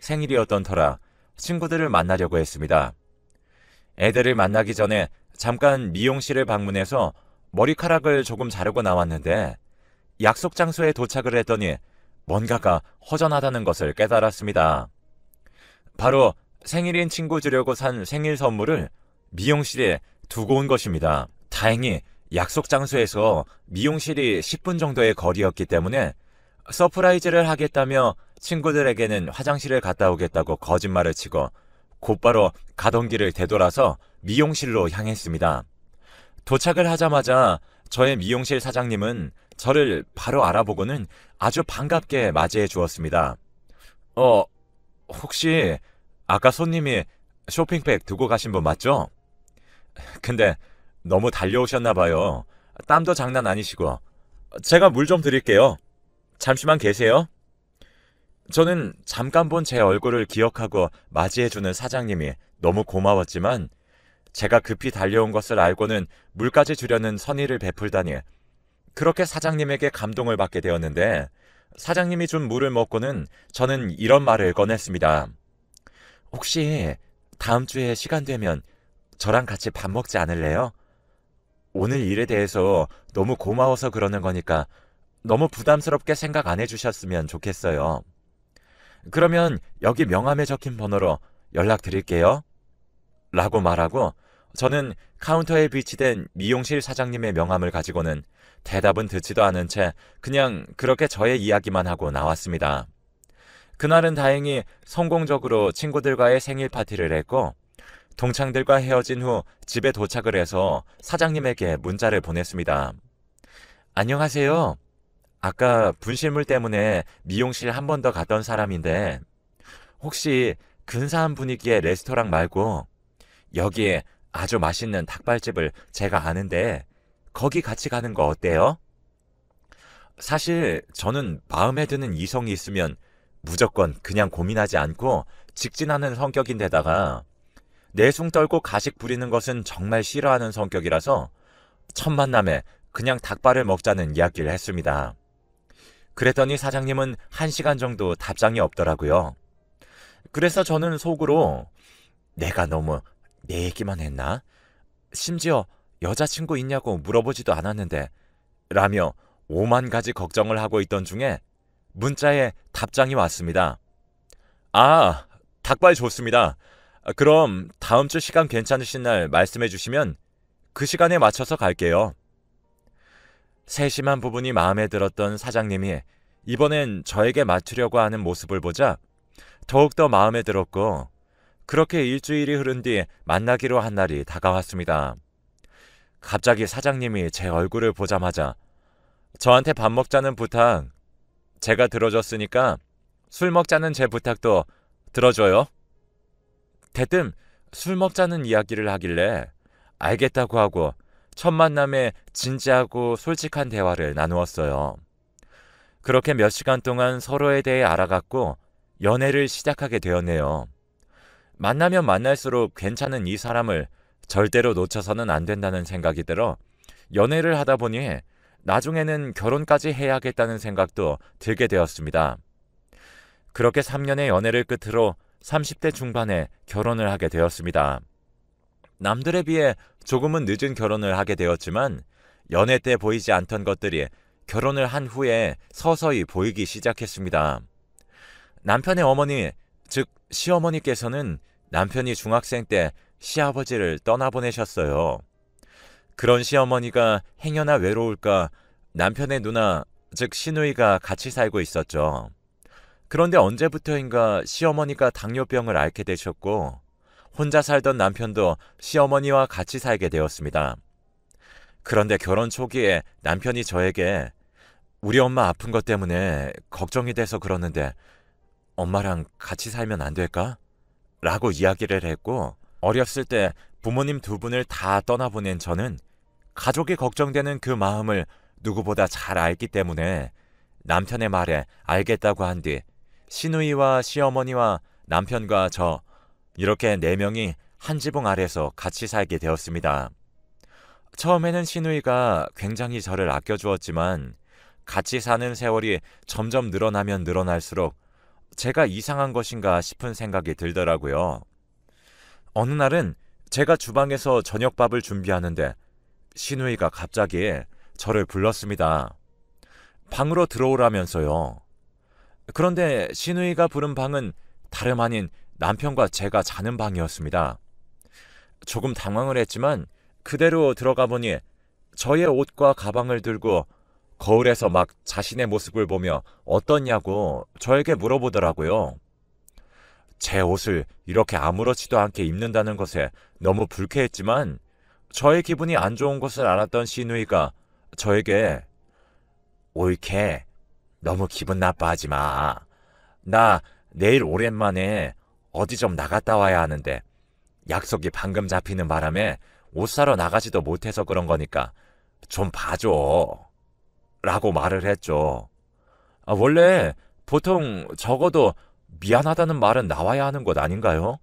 생일이었던 터라 친구들을 만나려고 했습니다. 애들을 만나기 전에 잠깐 미용실을 방문해서 머리카락을 조금 자르고 나왔는데 약속 장소에 도착을 했더니 뭔가가 허전하다는 것을 깨달았습니다. 바로 생일인 친구 주려고 산 생일 선물을 미용실에 두고 온 것입니다. 다행히 약속 장소에서 미용실이 10분 정도의 거리였기 때문에 서프라이즈를 하겠다며 친구들에게는 화장실을 갔다 오겠다고 거짓말을 치고 곧바로 가던 길을 되돌아서 미용실로 향했습니다. 도착을 하자마자 저의 미용실 사장님은 저를 바로 알아보고는 아주 반갑게 맞이해 주었습니다. 혹시 아까 손님이 쇼핑백 두고 가신 분 맞죠? 근데 너무 달려오셨나 봐요. 땀도 장난 아니시고. 제가 물 좀 드릴게요. 잠시만 계세요. 저는 잠깐 본 제 얼굴을 기억하고 맞이해주는 사장님이 너무 고마웠지만 제가 급히 달려온 것을 알고는 물까지 주려는 선의를 베풀다니 그렇게 사장님에게 감동을 받게 되었는데 사장님이 준 물을 먹고는 저는 이런 말을 꺼냈습니다. 혹시 다음 주에 시간 되면 저랑 같이 밥 먹지 않을래요? 오늘 일에 대해서 너무 고마워서 그러는 거니까 너무 부담스럽게 생각 안 해주셨으면 좋겠어요. 그러면 여기 명함에 적힌 번호로 연락드릴게요. 라고 말하고 저는 카운터에 비치된 미용실 사장님의 명함을 가지고는 대답은 듣지도 않은 채 그냥 그렇게 저의 이야기만 하고 나왔습니다. 그날은 다행히 성공적으로 친구들과의 생일 파티를 했고 동창들과 헤어진 후 집에 도착을 해서 사장님에게 문자를 보냈습니다. 안녕하세요. 아까 분실물 때문에 미용실 한 번 더 갔던 사람인데 혹시 근사한 분위기의 레스토랑 말고 여기에 아주 맛있는 닭발집을 제가 아는데 거기 같이 가는 거 어때요? 사실 저는 마음에 드는 이성이 있으면 무조건 그냥 고민하지 않고 직진하는 성격인데다가 내숭 떨고 가식 부리는 것은 정말 싫어하는 성격이라서 첫 만남에 그냥 닭발을 먹자는 이야기를 했습니다. 그랬더니 사장님은 1시간 정도 답장이 없더라고요. 그래서 저는 속으로 내가 너무 내 얘기만 했나? 심지어 여자친구 있냐고 물어보지도 않았는데 라며 5만 가지 걱정을 하고 있던 중에 문자에 답장이 왔습니다. 아, 닭발 좋습니다. 그럼 다음 주 시간 괜찮으신 날 말씀해 주시면 그 시간에 맞춰서 갈게요. 세심한 부분이 마음에 들었던 사장님이 이번엔 저에게 맞추려고 하는 모습을 보자 더욱더 마음에 들었고 그렇게 일주일이 흐른 뒤 만나기로 한 날이 다가왔습니다. 갑자기 사장님이 제 얼굴을 보자마자 저한테 밥 먹자는 부탁 제가 들어줬으니까 술 먹자는 제 부탁도 들어줘요. 대뜸 술 먹자는 이야기를 하길래 알겠다고 하고 첫 만남에 진지하고 솔직한 대화를 나누었어요. 그렇게 몇 시간 동안 서로에 대해 알아갔고 연애를 시작하게 되었네요. 만나면 만날수록 괜찮은 이 사람을 절대로 놓쳐서는 안 된다는 생각이 들어 연애를 하다 보니 나중에는 결혼까지 해야겠다는 생각도 들게 되었습니다. 그렇게 3년의 연애를 끝으로 30대 중반에 결혼을 하게 되었습니다. 남들에 비해 조금은 늦은 결혼을 하게 되었지만 연애 때 보이지 않던 것들이 결혼을 한 후에 서서히 보이기 시작했습니다. 남편의 어머니, 즉 시어머니께서는 남편이 중학생 때 시아버지를 떠나보내셨어요. 그런 시어머니가 행여나 외로울까 남편의 누나, 즉 시누이가 같이 살고 있었죠. 그런데 언제부터인가 시어머니가 당뇨병을 앓게 되셨고 혼자 살던 남편도 시어머니와 같이 살게 되었습니다. 그런데 결혼 초기에 남편이 저에게 우리 엄마 아픈 것 때문에 걱정이 돼서 그러는데 엄마랑 같이 살면 안 될까? 라고 이야기를 했고 어렸을 때 부모님 두 분을 다 떠나보낸 저는 가족이 걱정되는 그 마음을 누구보다 잘 알기 때문에 남편의 말에 알겠다고 한 뒤 시누이와 시어머니와 남편과 저 이렇게 4명이 한 지붕 아래서 같이 살게 되었습니다. 처음에는 시누이가 굉장히 저를 아껴주었지만 같이 사는 세월이 점점 늘어나면 늘어날수록 제가 이상한 것인가 싶은 생각이 들더라고요. 어느 날은 제가 주방에서 저녁밥을 준비하는데 시누이가 갑자기 저를 불렀습니다. 방으로 들어오라면서요. 그런데 시누이가 부른 방은 다름 아닌 남편과 제가 자는 방이었습니다. 조금 당황을 했지만 그대로 들어가 보니 저의 옷과 가방을 들고 거울에서 막 자신의 모습을 보며 어떻냐고 저에게 물어보더라고요. 제 옷을 이렇게 아무렇지도 않게 입는다는 것에 너무 불쾌했지만 저의 기분이 안 좋은 것을 알았던 시누이가 저에게 옳게 너무 기분 나빠하지 마. 나 내일 오랜만에 어디 좀 나갔다 와야 하는데 약속이 방금 잡히는 바람에 옷 사러 나가지도 못해서 그런 거니까 좀 봐줘. 라고 말을 했죠. 원래 보통 적어도 미안하다는 말은 나와야 하는 것 아닌가요?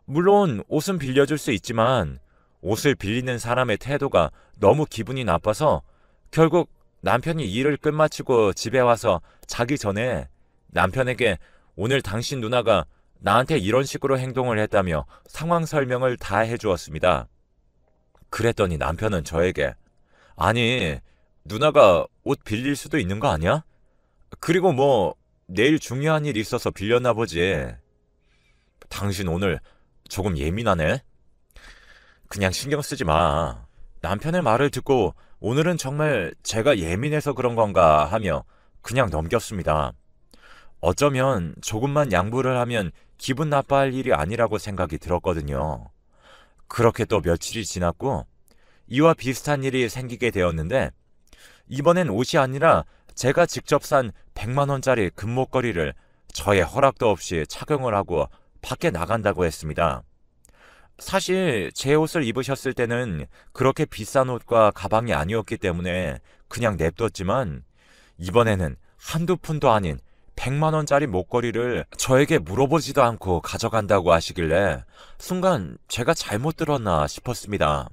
물론 옷은 빌려줄 수 있지만 옷을 빌리는 사람의 태도가 너무 기분이 나빠서 결국 남편이 일을 끝마치고 집에 와서 자기 전에 남편에게 오늘 당신 누나가 나한테 이런 식으로 행동을 했다며 상황 설명을 다 해주었습니다. 그랬더니 남편은 저에게 아니 누나가 옷 빌릴 수도 있는 거 아니야? 그리고 뭐 내일 중요한 일 있어서 빌렸나 보지. 당신 오늘 조금 예민하네? 그냥 신경 쓰지 마. 남편의 말을 듣고 오늘은 정말 제가 예민해서 그런 건가 하며 그냥 넘겼습니다. 어쩌면 조금만 양보를 하면 기분 나빠할 일이 아니라고 생각이 들었거든요. 그렇게 또 며칠이 지났고 이와 비슷한 일이 생기게 되었는데 이번엔 옷이 아니라 제가 직접 산 100만 원짜리 금목걸이를 저의 허락도 없이 착용을 하고 밖에 나간다고 했습니다. 사실 제 옷을 입으셨을 때는 그렇게 비싼 옷과 가방이 아니었기 때문에 그냥 냅뒀지만 이번에는 한두 푼도 아닌 100만 원짜리 목걸이를 저에게 물어보지도 않고 가져간다고 하시길래 순간 제가 잘못 들었나 싶었습니다.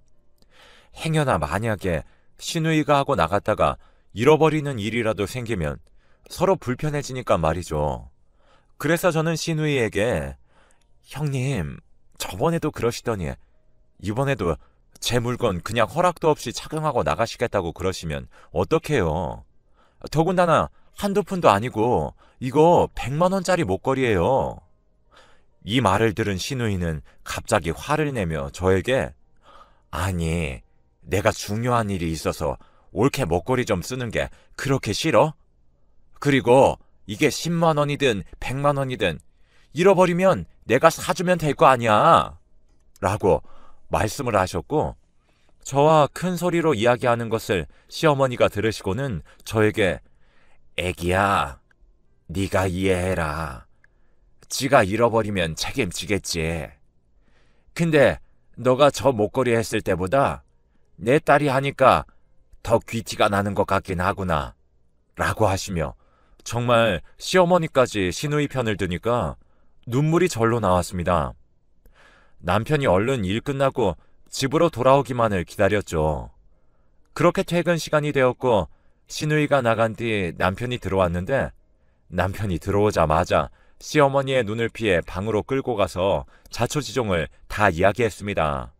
행여나 만약에 시누이가 하고 나갔다가 잃어버리는 일이라도 생기면 서로 불편해지니까 말이죠. 그래서 저는 시누이에게 형님 저번에도 그러시더니 이번에도 제 물건 그냥 허락도 없이 착용하고 나가시겠다고 그러시면 어떡해요. 더군다나 한두 푼도 아니고 이거 100만 원짜리 목걸이에요. 이 말을 들은 시누이는 갑자기 화를 내며 저에게 아니 내가 중요한 일이 있어서 옳게 목걸이 좀 쓰는 게 그렇게 싫어? 그리고 이게 10만 원이든 100만 원이든 잃어버리면 내가 사주면 될 거 아니야. 라고 말씀을 하셨고 저와 큰 소리로 이야기하는 것을 시어머니가 들으시고는 저에게 애기야, 네가 이해해라. 지가 잃어버리면 책임지겠지. 근데 너가 저 목걸이 했을 때보다 내 딸이 하니까 더 귀티가 나는 것 같긴 하구나. 라고 하시며 정말 시어머니까지 시누이 편을 드니까 눈물이 절로 나왔습니다. 남편이 얼른 일 끝나고 집으로 돌아오기만을 기다렸죠. 그렇게 퇴근 시간이 되었고 시누이가 나간 뒤 남편이 들어왔는데 남편이 들어오자마자 시어머니의 눈을 피해 방으로 끌고 가서 자초지종을 다 이야기했습니다.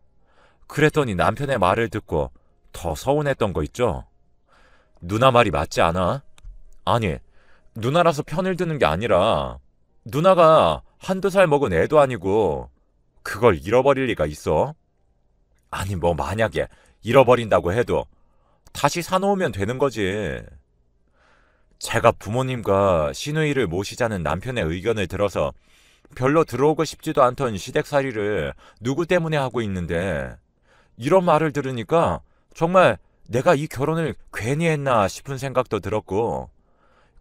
그랬더니 남편의 말을 듣고 더 서운했던 거 있죠? 누나 말이 맞지 않아? 아니, 누나라서 편을 드는 게 아니라 누나가 한두 살 먹은 애도 아니고 그걸 잃어버릴 리가 있어? 아니 뭐 만약에 잃어버린다고 해도 다시 사놓으면 되는 거지. 제가 부모님과 시누이를 모시자는 남편의 의견을 들어서 별로 들어오고 싶지도 않던 시댁살이를 누구 때문에 하고 있는데 이런 말을 들으니까 정말 내가 이 결혼을 괜히 했나 싶은 생각도 들었고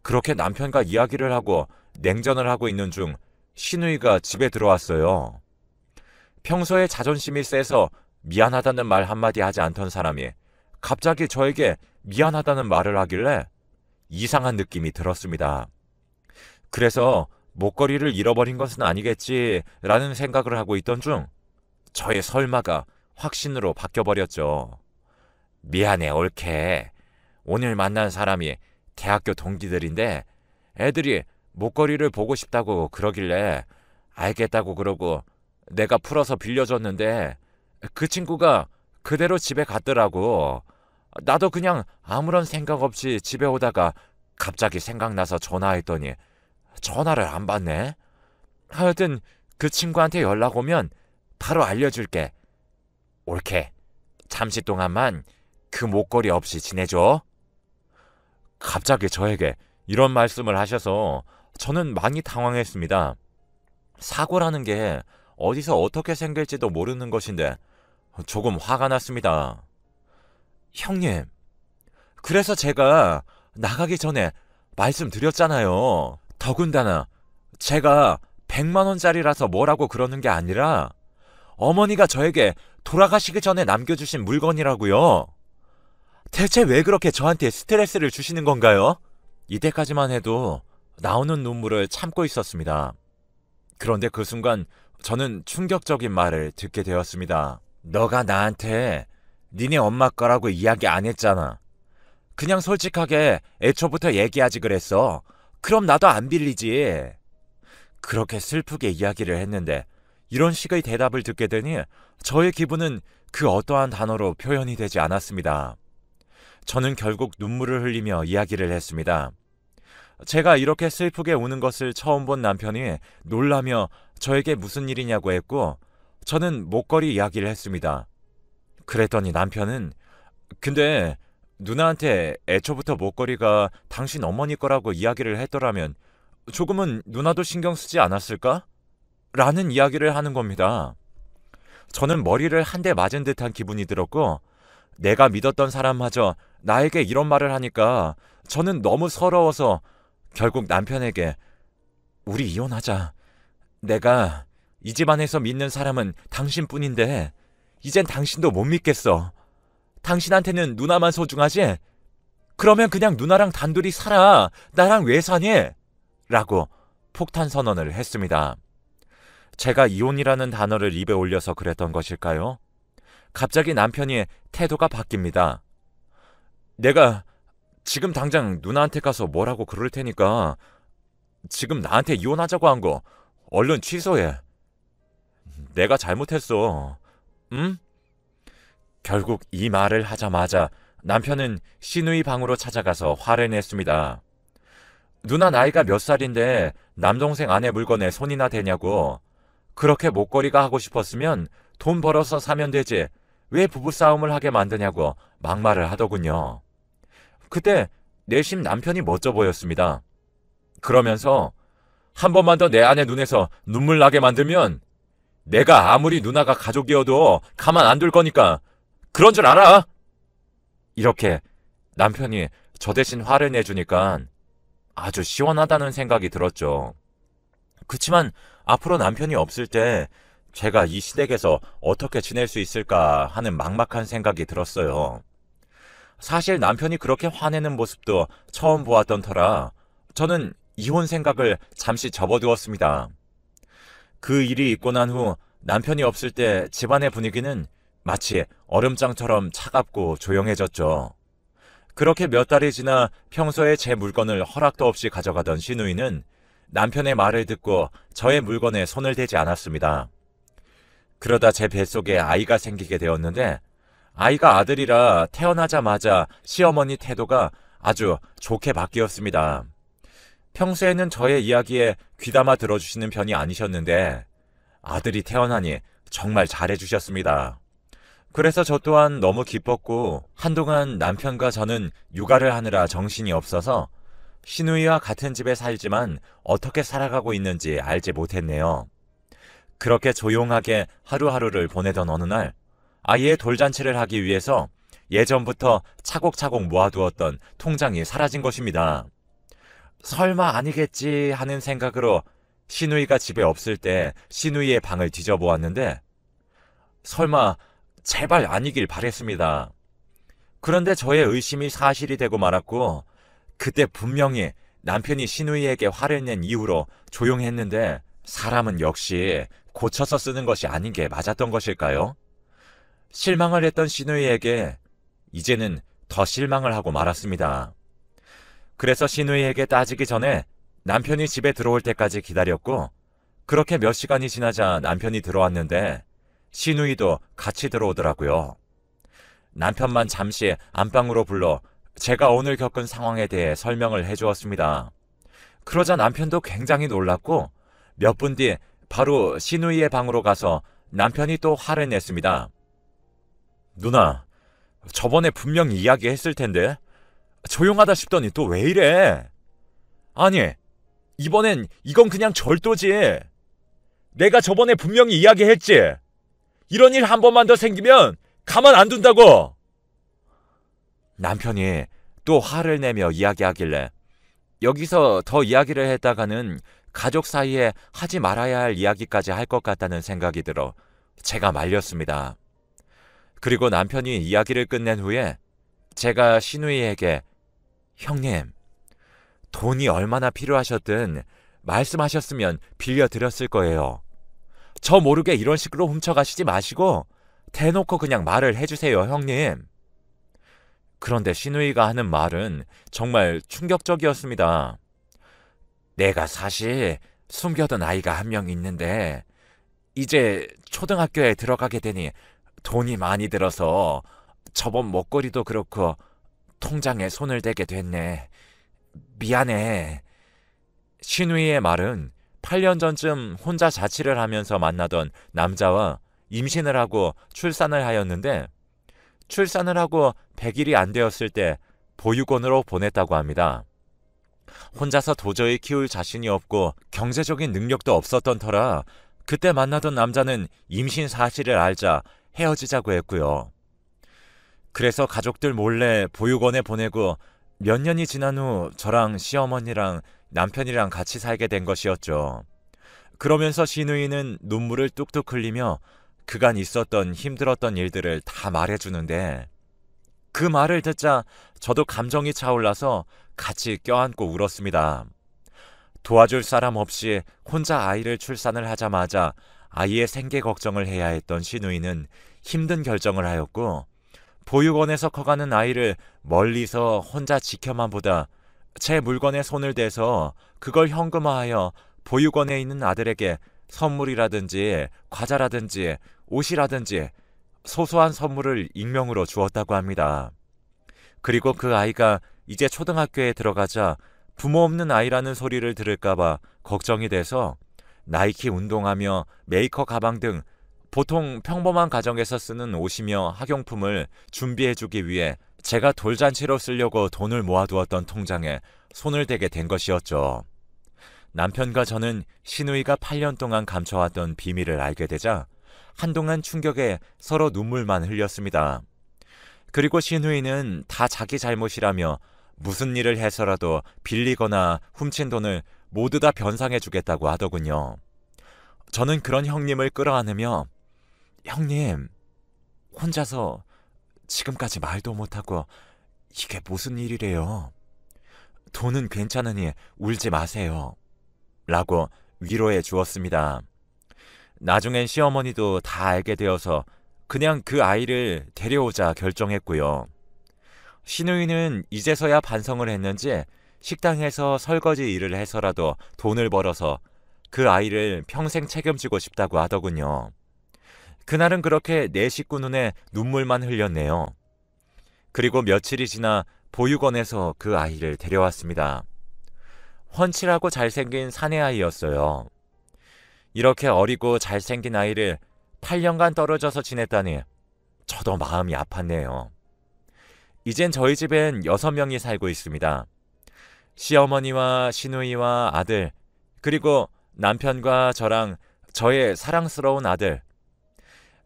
그렇게 남편과 이야기를 하고 냉전을 하고 있는 중 시누이가 집에 들어왔어요. 평소에 자존심이 세서 미안하다는 말 한마디 하지 않던 사람이 갑자기 저에게 미안하다는 말을 하길래 이상한 느낌이 들었습니다. 그래서 목걸이를 잃어버린 것은 아니겠지라는 생각을 하고 있던 중 저의 설마가 확신으로 바뀌어버렸죠. 미안해 옳게. 오늘 만난 사람이 대학교 동기들인데 애들이 목걸이를 보고 싶다고 그러길래 알겠다고 그러고 내가 풀어서 빌려줬는데 그 친구가 그대로 집에 갔더라고. 나도 그냥 아무런 생각 없이 집에 오다가 갑자기 생각나서 전화했더니 전화를 안 받네. 하여튼 그 친구한테 연락 오면 바로 알려줄게. 옳게. 잠시 동안만 그 목걸이 없이 지내줘. 갑자기 저에게 이런 말씀을 하셔서 저는 많이 당황했습니다. 사고라는 게 어디서 어떻게 생길지도 모르는 것인데 조금 화가 났습니다. 형님, 그래서 제가 나가기 전에 말씀드렸잖아요. 더군다나 제가 100만 원짜리라서 뭐라고 그러는 게 아니라 어머니가 저에게 돌아가시기 전에 남겨주신 물건이라고요. 대체 왜 그렇게 저한테 스트레스를 주시는 건가요? 이때까지만 해도 나오는 눈물을 참고 있었습니다. 그런데 그 순간 저는 충격적인 말을 듣게 되었습니다. 너가 나한테 니네 엄마 거라고 이야기 안 했잖아. 그냥 솔직하게 애초부터 얘기하지 그랬어. 그럼 나도 안 빌리지. 그렇게 슬프게 이야기를 했는데 이런 식의 대답을 듣게 되니 저의 기분은 그 어떠한 단어로 표현이 되지 않았습니다. 저는 결국 눈물을 흘리며 이야기를 했습니다. 제가 이렇게 슬프게 우는 것을 처음 본 남편이 놀라며 저에게 무슨 일이냐고 했고 저는 목걸이 이야기를 했습니다. 그랬더니 남편은 근데 누나한테 애초부터 목걸이가 당신 어머니 거라고 이야기를 했더라면 조금은 누나도 신경 쓰지 않았을까? 라는 이야기를 하는 겁니다. 저는 머리를 한 대 맞은 듯한 기분이 들었고 내가 믿었던 사람마저 나에게 이런 말을 하니까 저는 너무 서러워서 결국 남편에게 우리 이혼하자. 내가 이 집안에서 믿는 사람은 당신뿐인데 이젠 당신도 못 믿겠어. 당신한테는 누나만 소중하지? 그러면 그냥 누나랑 단둘이 살아. 나랑 왜 사니? 라고 폭탄 선언을 했습니다. 제가 이혼이라는 단어를 입에 올려서 그랬던 것일까요? 갑자기 남편이 태도가 바뀝니다. 내가 지금 당장 누나한테 가서 뭐라고 그럴 테니까 지금 나한테 이혼하자고 한 거 얼른 취소해. 내가 잘못했어. 응? 결국 이 말을 하자마자 남편은 시누이 방으로 찾아가서 화를 냈습니다. 누나 나이가 몇 살인데 남동생 아내 물건에 손이나 대냐고. 그렇게 목걸이가 하고 싶었으면 돈 벌어서 사면 되지. 왜 부부싸움을 하게 만드냐고 막말을 하더군요. 그때 내심 남편이 멋져 보였습니다. 그러면서 한 번만 더 내 아내 눈에서 눈물 나게 만들면 내가 아무리 누나가 가족이어도 가만 안 둘 거니까 그런 줄 알아? 이렇게 남편이 저 대신 화를 내주니까 아주 시원하다는 생각이 들었죠. 그치만 앞으로 남편이 없을 때 제가 이 시댁에서 어떻게 지낼 수 있을까 하는 막막한 생각이 들었어요. 사실 남편이 그렇게 화내는 모습도 처음 보았던 터라 저는 이혼 생각을 잠시 접어두었습니다. 그 일이 있고 난 후 남편이 없을 때 집안의 분위기는 마치 얼음장처럼 차갑고 조용해졌죠. 그렇게 몇 달이 지나 평소에 제 물건을 허락도 없이 가져가던 시누이는 남편의 말을 듣고 저의 물건에 손을 대지 않았습니다. 그러다 제 뱃속에 아이가 생기게 되었는데 아이가 아들이라 태어나자마자 시어머니 태도가 아주 좋게 바뀌었습니다. 평소에는 저의 이야기에 귀담아 들어주시는 편이 아니셨는데 아들이 태어나니 정말 잘해주셨습니다. 그래서 저 또한 너무 기뻤고 한동안 남편과 저는 육아를 하느라 정신이 없어서 시누이와 같은 집에 살지만 어떻게 살아가고 있는지 알지 못했네요. 그렇게 조용하게 하루하루를 보내던 어느 날 아이의 돌잔치를 하기 위해서 예전부터 차곡차곡 모아두었던 통장이 사라진 것입니다. 설마 아니겠지 하는 생각으로 시누이가 집에 없을 때 시누이의 방을 뒤져보았는데 설마 제발 아니길 바랬습니다. 그런데 저의 의심이 사실이 되고 말았고 그때 분명히 남편이 시누이에게 화를 낸 이후로 조용했는데 사람은 역시 고쳐서 쓰는 것이 아닌 게 맞았던 것일까요? 실망을 했던 시누이에게 이제는 더 실망을 하고 말았습니다. 그래서 시누이에게 따지기 전에 남편이 집에 들어올 때까지 기다렸고 그렇게 몇 시간이 지나자 남편이 들어왔는데 시누이도 같이 들어오더라고요. 남편만 잠시 안방으로 불러 제가 오늘 겪은 상황에 대해 설명을 해주었습니다. 그러자 남편도 굉장히 놀랐고 몇 분 뒤 바로 시누이의 방으로 가서 남편이 또 화를 냈습니다. 누나, 저번에 분명히 이야기했을 텐데 조용하다 싶더니 또 왜 이래? 아니, 이번엔 이건 그냥 절도지. 내가 저번에 분명히 이야기했지. 이런 일 한 번만 더 생기면 가만 안 둔다고. 남편이 또 화를 내며 이야기하길래 여기서 더 이야기를 했다가는 가족 사이에 하지 말아야 할 이야기까지 할 것 같다는 생각이 들어 제가 말렸습니다. 그리고 남편이 이야기를 끝낸 후에 제가 시누이에게 형님, 돈이 얼마나 필요하셨든 말씀하셨으면 빌려드렸을 거예요. 저 모르게 이런 식으로 훔쳐가시지 마시고 대놓고 그냥 말을 해주세요, 형님. 그런데 시누이가 하는 말은 정말 충격적이었습니다. 내가 사실 숨겨둔 아이가 한 명 있는데 이제 초등학교에 들어가게 되니 돈이 많이 들어서 저번 목걸이도 그렇고 통장에 손을 대게 됐네. 미안해. 시누이의 말은 8년 전쯤 혼자 자취를 하면서 만나던 남자와 임신을 하고 출산을 하였는데 출산을 하고 100일이 안 되었을 때 보육원으로 보냈다고 합니다. 혼자서 도저히 키울 자신이 없고 경제적인 능력도 없었던 터라 그때 만나던 남자는 임신 사실을 알자 헤어지자고 했고요. 그래서 가족들 몰래 보육원에 보내고 몇 년이 지난 후 저랑 시어머니랑 남편이랑 같이 살게 된 것이었죠. 그러면서 시누이는 눈물을 뚝뚝 흘리며 그간 있었던 힘들었던 일들을 다 말해주는데 그 말을 듣자 저도 감정이 차올라서 같이 껴안고 울었습니다. 도와줄 사람 없이 혼자 아이를 출산을 하자마자 아이의 생계 걱정을 해야 했던 시누이는 힘든 결정을 하였고 보육원에서 커가는 아이를 멀리서 혼자 지켜만 보다 제 물건에 손을 대서 그걸 현금화하여 보육원에 있는 아들에게 선물이라든지 과자라든지 옷이라든지 소소한 선물을 익명으로 주었다고 합니다. 그리고 그 아이가 이제 초등학교에 들어가자 부모 없는 아이라는 소리를 들을까봐 걱정이 돼서 나이키 운동하며 메이커 가방 등 보통 평범한 가정에서 쓰는 옷이며 학용품을 준비해주기 위해 제가 돌잔치로 쓰려고 돈을 모아두었던 통장에 손을 대게 된 것이었죠. 남편과 저는 시누이가 8년 동안 감춰왔던 비밀을 알게 되자 한동안 충격에 서로 눈물만 흘렸습니다. 그리고 시누이는 다 자기 잘못이라며 무슨 일을 해서라도 빌리거나 훔친 돈을 모두 다 변상해주겠다고 하더군요. 저는 그런 형님을 끌어안으며 형님, 혼자서 지금까지 말도 못하고 이게 무슨 일이래요. 돈은 괜찮으니 울지 마세요. 라고 위로해 주었습니다. 나중엔 시어머니도 다 알게 되어서 그냥 그 아이를 데려오자 결정했고요. 시누이는 이제서야 반성을 했는지 식당에서 설거지 일을 해서라도 돈을 벌어서 그 아이를 평생 책임지고 싶다고 하더군요. 그날은 그렇게 내 식구 눈에 눈물만 흘렸네요. 그리고 며칠이 지나 보육원에서 그 아이를 데려왔습니다. 훤칠하고 잘생긴 사내아이였어요. 이렇게 어리고 잘생긴 아이를 8년간 떨어져서 지냈다니 저도 마음이 아팠네요. 이젠 저희 집엔 6명이 살고 있습니다. 시어머니와 시누이와 아들, 그리고 남편과 저랑 저의 사랑스러운 아들.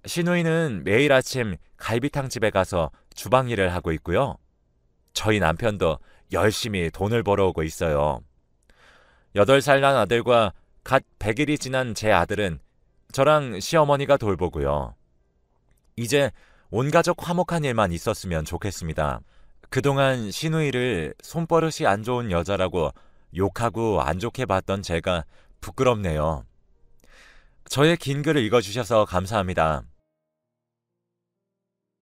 시누이는 매일 아침 갈비탕 집에 가서 주방 일을 하고 있고요. 저희 남편도 열심히 돈을 벌어오고 있어요. 8살 난 아들과 갓 100일이 지난 제 아들은 저랑 시어머니가 돌보고요. 이제 온 가족 화목한 일만 있었으면 좋겠습니다. 그동안 시누이를 손버릇이 안 좋은 여자라고 욕하고 안 좋게 봤던 제가 부끄럽네요. 저의 긴 글을 읽어주셔서 감사합니다.